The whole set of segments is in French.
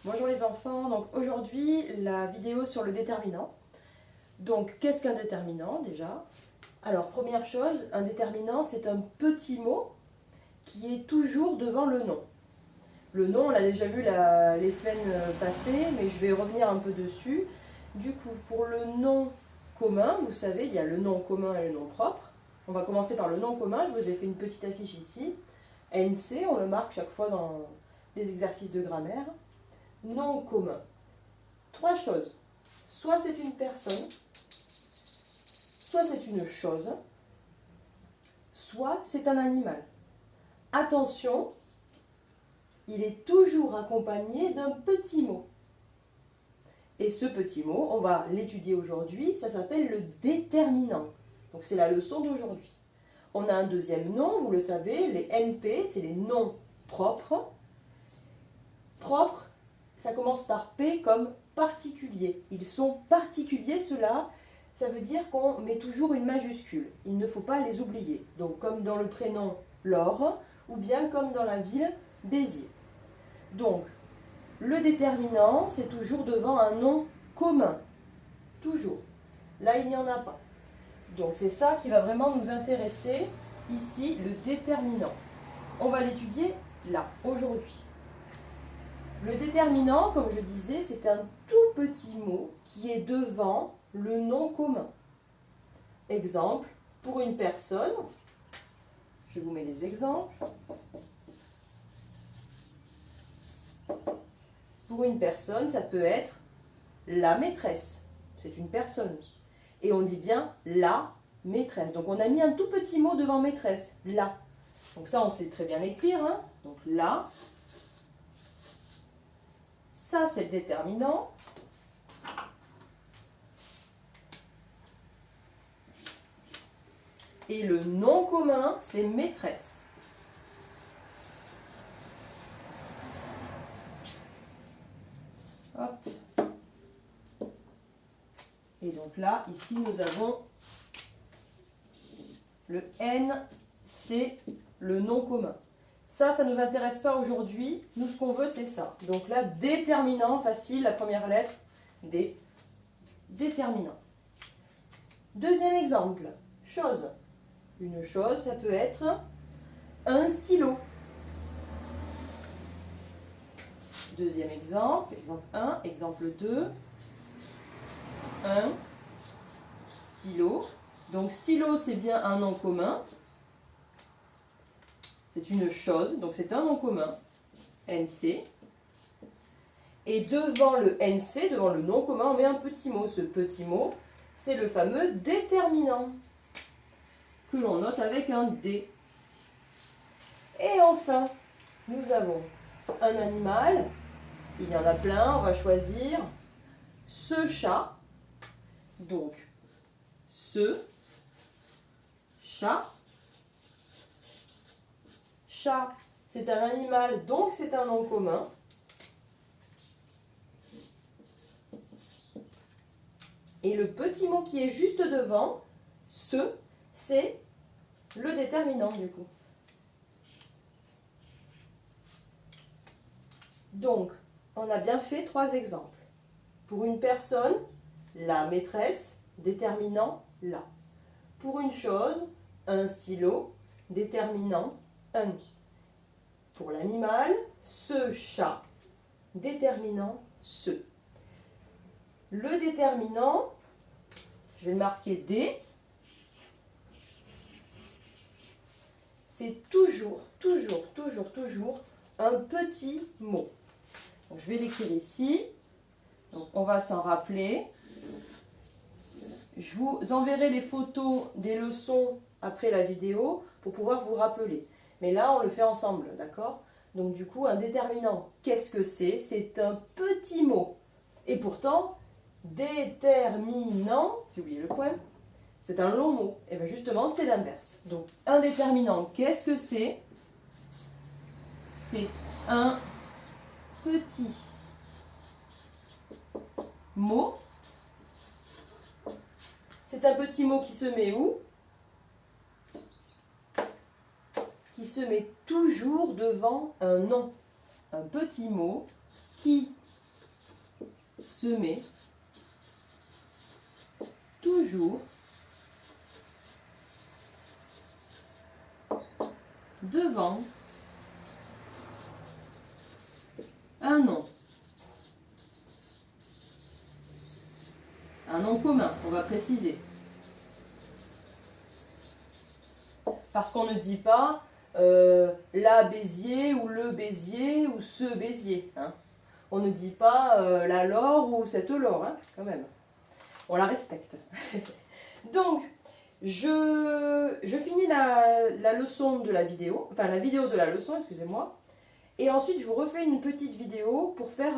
Bonjour les enfants, donc aujourd'hui la vidéo sur le déterminant. Donc qu'est-ce qu'un déterminant déjà? Alors première chose, un déterminant c'est un petit mot qui est toujours devant le nom. Le nom on l'a déjà vu les semaines passées, mais je vais revenir un peu dessus. Du coup pour le nom commun, vous savez il y a le nom commun et le nom propre. On va commencer par le nom commun, je vous ai fait une petite affiche ici. NC, on le marque chaque fois dans les exercices de grammaire. Nom commun. Trois choses. Soit c'est une personne, soit c'est une chose, soit c'est un animal. Attention, il est toujours accompagné d'un petit mot. Et ce petit mot, on va l'étudier aujourd'hui, ça s'appelle le déterminant. Donc c'est la leçon d'aujourd'hui. On a un deuxième nom, vous le savez, les NP, c'est les noms propres. Propres, ça commence par P comme particulier. Ils sont particuliers, ceux-là, ça veut dire qu'on met toujours une majuscule. Il ne faut pas les oublier. Donc comme dans le prénom Laure, ou bien comme dans la ville Béziers. Donc, le déterminant, c'est toujours devant un nom commun. Toujours. Là, il n'y en a pas. Donc c'est ça qui va vraiment nous intéresser ici, le déterminant. On va l'étudier là, aujourd'hui. Le déterminant, comme je disais, c'est un tout petit mot qui est devant le nom commun. Exemple, pour une personne, je vous mets les exemples. Pour une personne, ça peut être la maîtresse. C'est une personne. Et on dit bien la maîtresse. Donc on a mis un tout petit mot devant maîtresse, la. Donc ça, on sait très bien l'écrire. Hein. Donc la. Ça, c'est le déterminant. Et le nom commun, c'est maîtresse. Hop. Et donc là, ici, nous avons le N, c'est le nom commun. Ça ne nous intéresse pas aujourd'hui. Nous, ce qu'on veut, c'est ça. Donc là, déterminant, facile, la première lettre, D. Déterminant. Deuxième exemple, chose. Une chose, ça peut être un stylo. Deuxième exemple, exemple 1, exemple 2. Un stylo. Donc stylo, c'est bien un nom commun. C'est une chose, donc c'est un nom commun. NC. Et devant le NC, devant le nom commun, on met un petit mot. Ce petit mot, c'est le fameux déterminant, que l'on note avec un D. Et enfin, nous avons un animal. Il y en a plein, on va choisir ce chat. Donc, ce chat. Chat, c'est un animal, donc c'est un nom commun. Et le petit mot qui est juste devant, ce, c'est le déterminant du coup. Donc, on a bien fait trois exemples. Pour une personne, la maîtresse, déterminant la. Pour une chose, un stylo, déterminant un. Pour l'animal, ce chat, déterminant ce. Le déterminant, je vais marquer D, c'est toujours un petit mot. Donc, je vais l'écrire ici. Donc, on va s'en rappeler. Je vous enverrai les photos des leçons après la vidéo pour pouvoir vous rappeler. Mais là, on le fait ensemble, d'accord? Donc du coup, un déterminant, qu'est-ce que c'est? C'est un petit mot. Et pourtant, déterminant, j'ai oublié le point, c'est un long mot. Et bien justement, c'est l'inverse. Donc un déterminant, qu'est-ce que c'est? C'est un petit mot. C'est un petit mot qui se met où? Qui se met toujours devant un nom. Un petit mot qui se met toujours devant un nom. Un nom commun, on va préciser. Parce qu'on ne dit pas la Béziers ou le Béziers ou ce Béziers. Hein. On ne dit pas la Laure ou cette Laure, hein, quand même. On la respecte. Donc, je finis la leçon de la vidéo, enfin la vidéo de la leçon, excusez-moi. Et ensuite, je vous refais une petite vidéo pour faire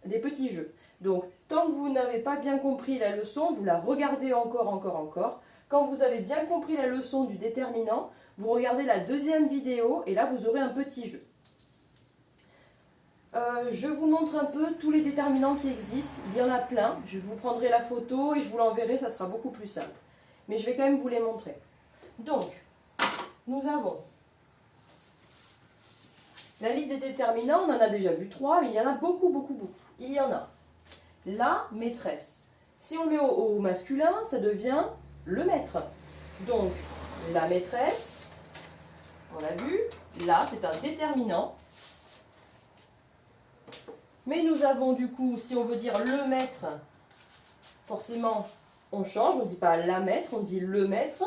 des petits jeux. Donc, tant que vous n'avez pas bien compris la leçon, vous la regardez encore. Quand vous avez bien compris la leçon du déterminant, vous regardez la deuxième vidéo et là, vous aurez un petit jeu. Je vous montre un peu tous les déterminants qui existent. Il y en a plein. Je vous prendrai la photo et je vous l'enverrai, ça sera beaucoup plus simple. Mais je vais quand même vous les montrer. Donc, nous avons la liste des déterminants. On en a déjà vu 3, mais il y en a beaucoup. Il y en a la maîtresse. Si on le met au masculin, ça devient le maître. Donc, la maîtresse, on l'a vu, là, c'est un déterminant. Mais nous avons du coup, si on veut dire le maître, forcément, on change. On ne dit pas la maître, on dit le maître.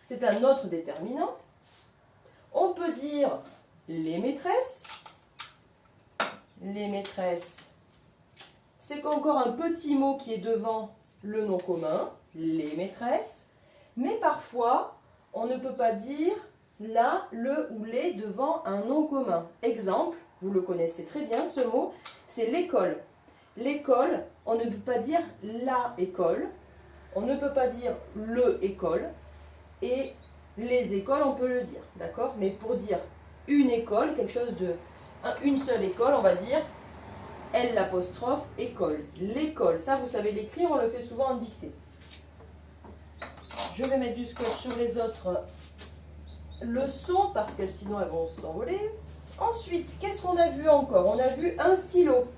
C'est un autre déterminant. On peut dire les maîtresses. Les maîtresses, c'est encore un petit mot qui est devant le nom commun, les maîtresses. Mais parfois, on ne peut pas dire la, le ou les devant un nom commun. Exemple, vous le connaissez très bien, ce mot, c'est l'école. L'école, on ne peut pas dire la école, on ne peut pas dire le école, et les écoles, on peut le dire, d'accord? Mais pour dire une école, quelque chose de... une seule école, on va dire L l'apostrophe école. L'école, ça vous savez l'écrire, on le fait souvent en dictée. Je vais mettre du scotch sur les autres leçons parce qu'elles sinon elles vont s'envoler. Ensuite, qu'est-ce qu'on a vu encore? On a vu un stylo.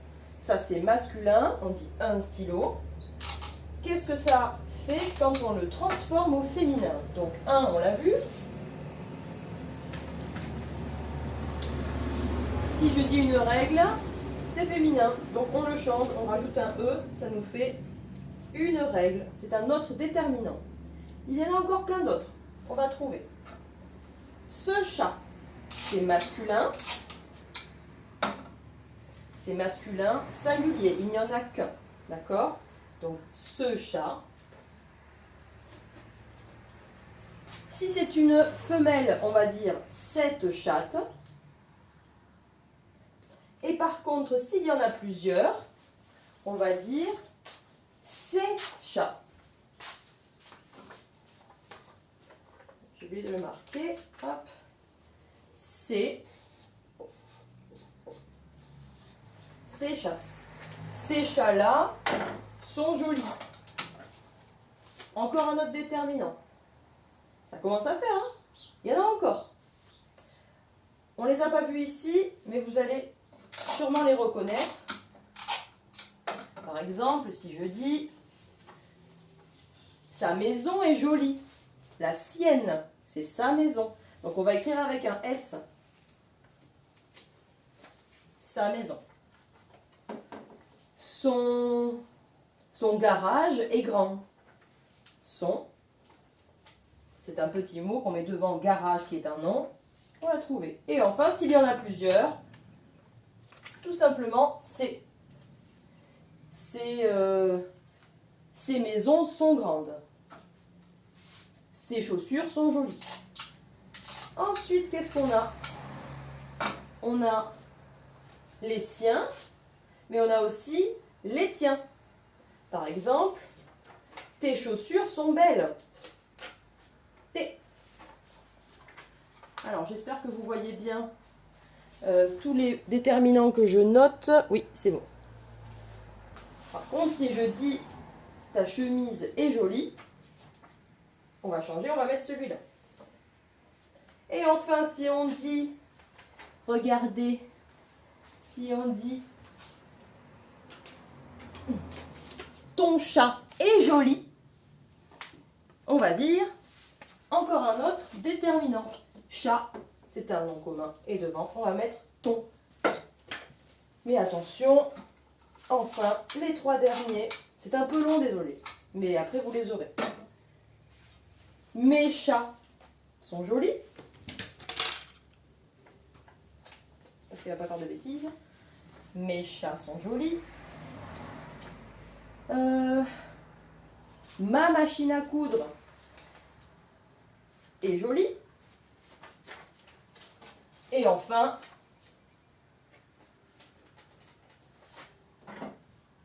Ça c'est masculin, on dit un stylo. Qu'est-ce que ça fait quand on le transforme au féminin? Donc un, on l'a vu. Si je dis une règle, c'est féminin. Donc on le change, on rajoute un E, ça nous fait une règle. C'est un autre déterminant. Il y en a encore plein d'autres. On va trouver. Ce chat, c'est masculin. C'est masculin singulier. Il n'y en a qu'un. D'accord? Donc ce chat. Si c'est une femelle, on va dire cette chatte. Et par contre, s'il y en a plusieurs, on va dire ces chats. J'ai oublié de le marquer. Hop. Ces chats. Ces chats-là sont jolis. Encore un autre déterminant. Ça commence à faire, hein? Il y en a encore. On ne les a pas vus ici, mais vous allez sûrement les reconnaître. Par exemple, si je dis sa maison est jolie, la sienne, c'est sa maison. Donc on va écrire avec un S. Sa maison. Son garage est grand. Son, c'est un petit mot qu'on met devant garage qui est un nom. On l'a trouvé. Et enfin, s'il y en a plusieurs, tout simplement, c'est. Ces maisons sont grandes. Ces chaussures sont jolies. Ensuite, qu'est-ce qu'on a? On a les siens, mais on a aussi les tiens. Par exemple, tes chaussures sont belles. Tes. Alors, j'espère que vous voyez bien tous les déterminants que je note. Oui, c'est bon. Par contre, si je dis ta chemise est jolie, on va changer, on va mettre celui-là. Et enfin, si on dit, regardez, si on dit ton chat est joli, on va dire encore un autre déterminant. Chat, c'est un nom commun. Et devant, on va mettre ton. Mais attention, enfin, les 3 derniers, c'est un peu long, désolé. Mais après, vous les aurez. Mes chats sont jolis. Parce qu'il ne va pas faire de bêtises. Mes chats sont jolis. Ma machine à coudre est jolie. Et enfin,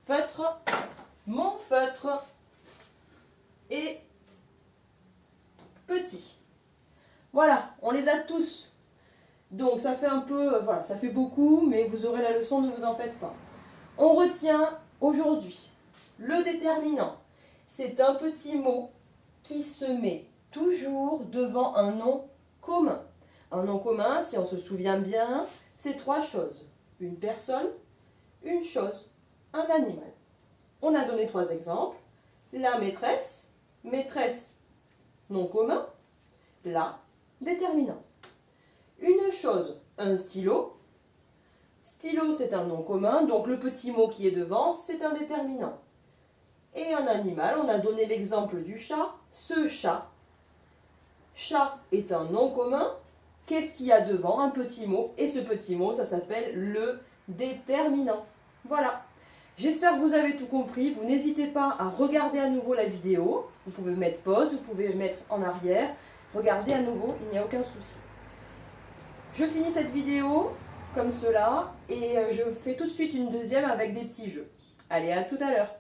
feutre, mon feutre est petit. Voilà, on les a tous. Donc ça fait un peu, voilà, ça fait beaucoup, mais vous aurez la leçon, ne vous en faites pas. On retient aujourd'hui le déterminant. C'est un petit mot qui se met toujours devant un nom commun. Un nom commun, si on se souvient bien, c'est 3 choses. Une personne, une chose, un animal. On a donné 3 exemples. La maîtresse, maîtresse, nom commun. La, déterminant. Une chose, un stylo. Stylo, c'est un nom commun, donc le petit mot qui est devant, c'est un déterminant. Et un animal, on a donné l'exemple du chat, ce chat. Chat est un nom commun. Qu'est-ce qu'il y a devant? Un petit mot. Et ce petit mot, ça s'appelle le déterminant. Voilà. J'espère que vous avez tout compris. Vous n'hésitez pas à regarder à nouveau la vidéo. Vous pouvez mettre pause, vous pouvez mettre en arrière. Regardez à nouveau, il n'y a aucun souci. Je finis cette vidéo comme cela et je fais tout de suite une deuxième avec des petits jeux. Allez, à tout à l'heure.